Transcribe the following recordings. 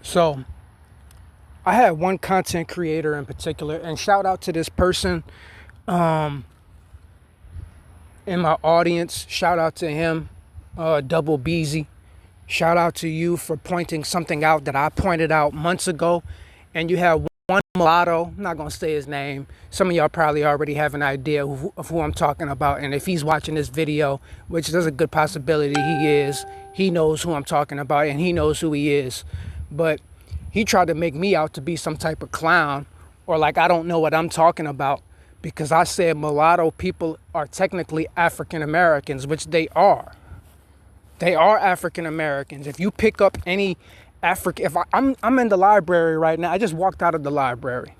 So I had one content creator in particular, and shout out to this person in my audience. Shout out to him, Double Beezy. Shout out to you for pointing something out that I pointed out months ago. And you have one mulatto, I'm not going to say his name. Some of y'all probably already have an idea of who I'm talking about. And if he's watching this video, which there's a good possibility he is, he knows who I'm talking about and he knows who he is. But he tried to make me out to be some type of clown or like I don't know what I'm talking about because I said mulatto people are technically African Americans, which they are. They are African Americans. If you pick up any if I'm in the library right now, I just walked out of the library.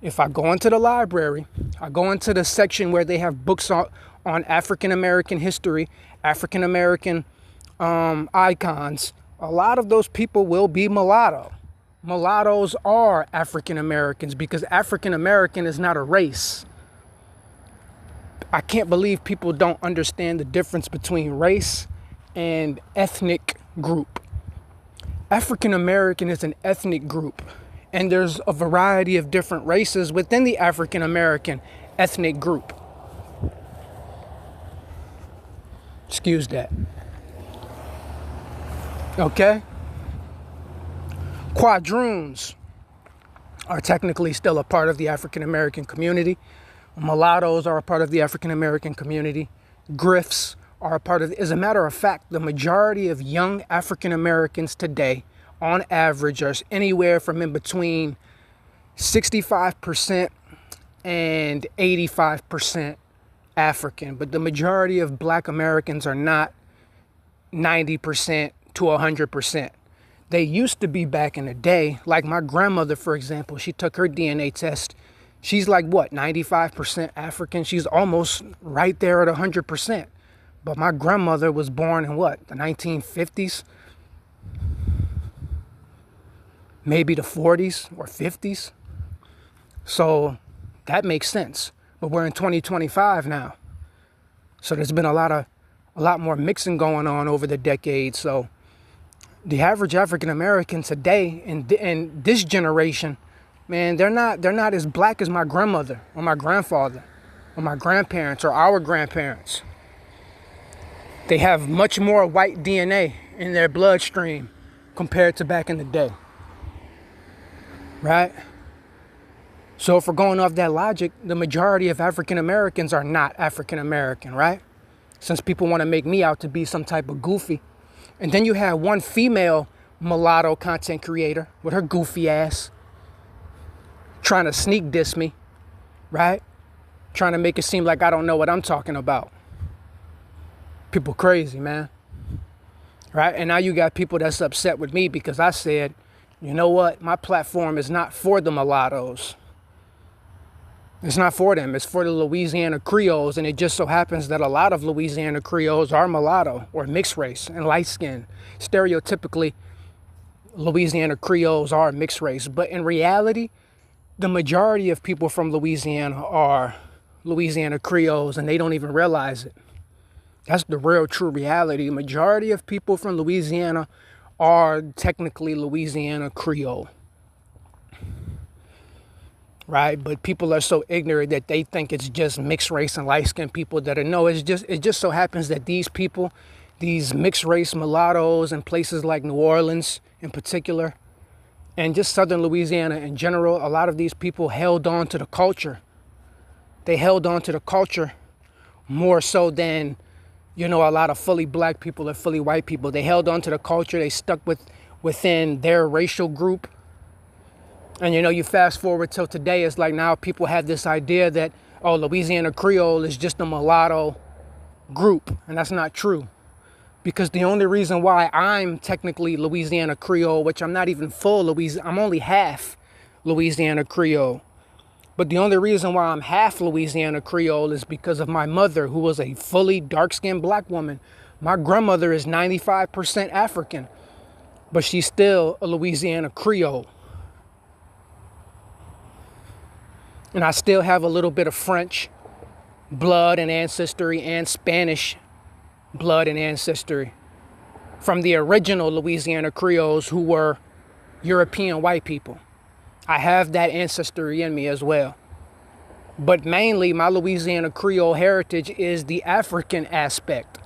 If I go into the library, I go into the section where they have books on African American history, African American icons. A lot of those people will be mulatto. Mulattoes are African Americans because African American is not a race. I can't believe people don't understand the difference between race and ethnic group. African American is an ethnic group, and there's a variety of different races within the African American ethnic group. Excuse that. Okay? Quadroons are technically still a part of the African American community. Mulattoes are a part of the African American community. Griffs are a part of, as a matter of fact, the majority of young African Americans today, on average, are anywhere from in between 65% and 85% African. But the majority of Black Americans are not 90% to 100%. They used to be back in the day, like my grandmother, for example, she took her DNA test. She's like, what, 95% African? She's almost right there at 100%. But my grandmother was born in what, the 1950s? Maybe the 40s or 50s. So that makes sense. But we're in 2025 now. So there's been a lot more mixing going on over the decades. So the average African American today in this generation, man, they're not as black as my grandmother or my grandfather or my grandparents or our grandparents. They have much more white DNA in their bloodstream compared to back in the day. Right? So if we're going off that logic, the majority of African Americans are not African American, right? Since people want to make me out to be some type of goofy. And then you have one female mulatto content creator with her goofy ass trying to sneak diss me, right? Trying to make it seem like I don't know what I'm talking about. People crazy, man. Right? And now you got people that's upset with me because I said, you know what? My platform is not for the mulattoes. It's not for them. It's for the Louisiana Creoles. And it just so happens that a lot of Louisiana Creoles are mulatto or mixed race and light skin. Stereotypically, Louisiana Creoles are mixed race. But in reality, the majority of people from Louisiana are Louisiana Creoles and they don't even realize it. That's the real true reality. The majority of people from Louisiana are technically Louisiana Creole. Right? But people are so ignorant that they think it's just mixed race and light-skinned people that are, no, it just so happens that these people, these mixed race mulattoes in places like New Orleans in particular, and just southern Louisiana in general, a lot of these people held on to the culture. They held on to the culture more so than, you know, a lot of fully black people or fully white people. They held on to the culture. They stuck within their racial group. And, you know, you fast forward till today, it's like now people have this idea that, oh, Louisiana Creole is just a mulatto group. And that's not true. Because the only reason why I'm technically Louisiana Creole, which I'm not even full Louisiana, I'm only half Louisiana Creole. But the only reason why I'm half Louisiana Creole is because of my mother, who was a fully dark-skinned black woman. My grandmother is 95% African, but she's still a Louisiana Creole. And I still have a little bit of French blood and ancestry and Spanish blood and ancestry from the original Louisiana Creoles who were European white people. I have that ancestry in me as well. But mainly my Louisiana Creole heritage is the African aspect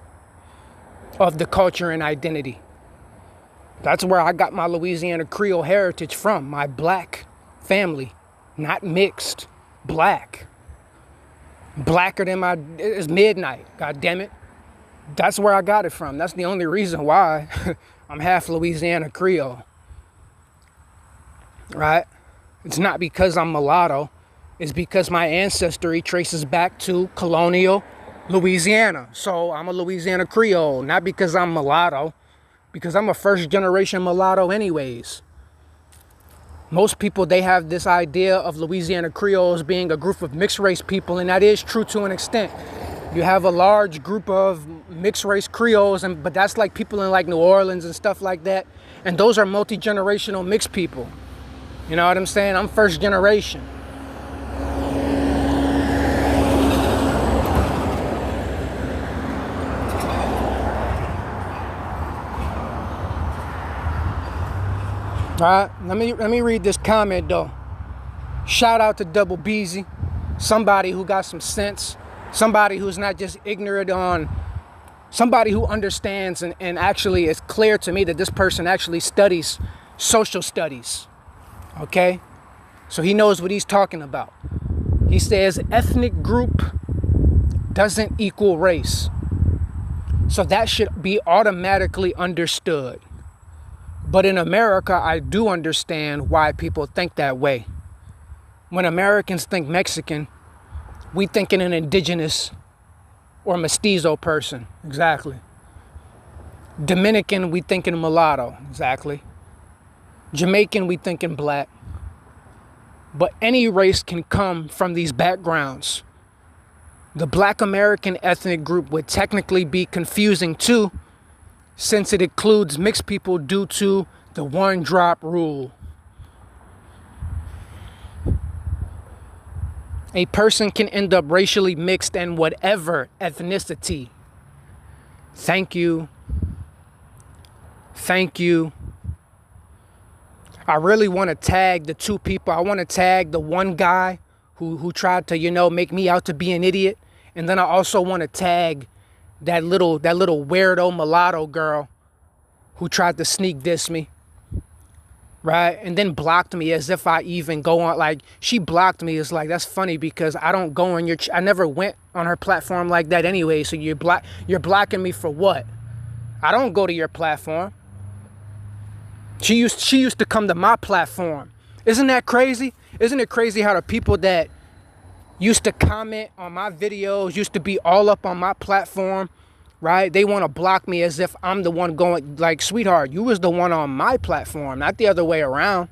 of the culture and identity. That's where I got my Louisiana Creole heritage from, my black family, not mixed, black. Blacker than it's midnight, god damn it. That's where I got it from. That's the only reason why I'm half Louisiana Creole, right? It's not because I'm mulatto. It's because my ancestry traces back to colonial Louisiana. So I'm a Louisiana Creole, not because I'm mulatto, because I'm a first generation mulatto anyways. Most people, they have this idea of Louisiana Creoles being a group of mixed race people, and that is true to an extent. You have a large group of mixed race Creoles, but that's like people in like New Orleans and stuff like that. And those are multi-generational mixed people. You know what I'm saying? I'm first generation. All right, let me read this comment though. Shout out to Double Beezy, somebody who got some sense, somebody who's not just ignorant on, somebody who understands and actually is clear to me that this person actually studies social studies. Okay, so he knows what he's talking about. He says ethnic group doesn't equal race, so that should be automatically understood. But in America, I do understand why people think that way. When Americans think Mexican, we think in an indigenous or mestizo person. Exactly. Dominican, we think in mulatto. Exactly. Jamaican, we think in black. But any race can come from these backgrounds. The Black American ethnic group would technically be confusing too, since it includes mixed people due to the one drop rule. A person can end up racially mixed in whatever ethnicity. Thank you. Thank you. I really want to tag the two people. I want to tag the one guy who tried to, make me out to be an idiot. And then I also want to tag that little weirdo mulatto girl who tried to sneak diss me, right? And then blocked me as if I even go on, like, she blocked me. It's like, that's funny because I don't go on I never went on her platform like that anyway. So you're blocking me for what? I don't go to your platform. She used to come to my platform. Isn't that crazy? Isn't it crazy how the people that used to comment on my videos, used to be all up on my platform, right? They want to block me as if I'm the one going, like, sweetheart, you was the one on my platform, not the other way around.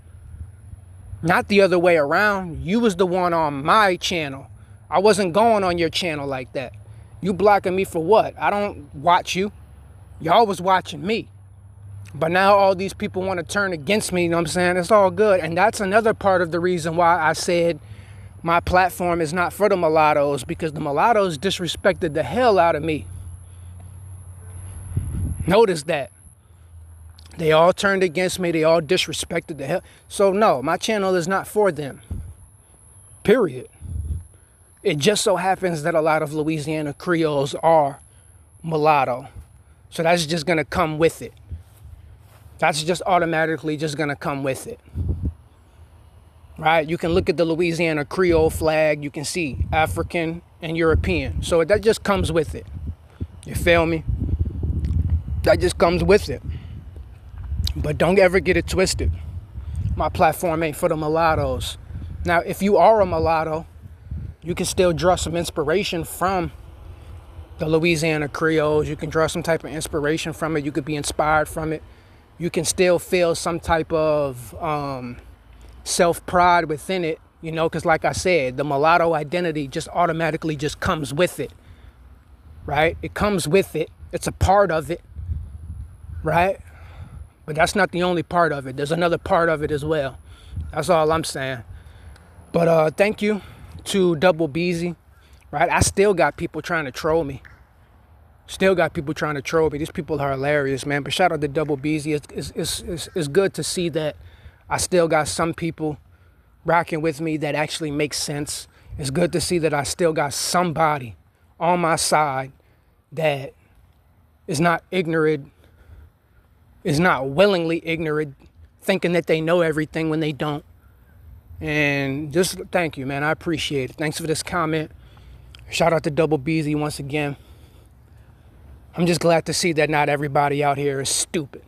Not the other way around. You was the one on my channel. I wasn't going on your channel like that. You blocking me for what? I don't watch you. Y'all was watching me. But now all these people want to turn against me, you know what I'm saying? It's all good. And that's another part of the reason why I said my platform is not for the mulattoes, because the mulattoes disrespected the hell out of me. Notice that. They all turned against me. They all disrespected the hell. So no, my channel is not for them. Period. It just so happens that a lot of Louisiana Creoles are mulatto. So that's just going to come with it. That's just automatically just going to come with it. Right? You can look at the Louisiana Creole flag. You can see African and European. So that just comes with it. You feel me? That just comes with it. But don't ever get it twisted. My platform ain't for the mulattoes. Now, if you are a mulatto, you can still draw some inspiration from the Louisiana Creoles. You can draw some type of inspiration from it. You could be inspired from it. You can still feel some type of self-pride within it, you know, because like I said, the mulatto identity just automatically just comes with it, right? It comes with it. It's a part of it, right? But that's not the only part of it. There's another part of it as well. That's all I'm saying. But thank you to Double Beezy, right? I still got people trying to troll me. Still got people trying to troll me. These people are hilarious, man. But shout out to Double Beezy. It's good to see that I still got some people rocking with me that actually makes sense. It's good to see that I still got somebody on my side that is not ignorant, is not willingly ignorant, thinking that they know everything when they don't. And just thank you, man. I appreciate it. Thanks for this comment. Shout out to Double Beezy once again. I'm just glad to see that not everybody out here is stupid.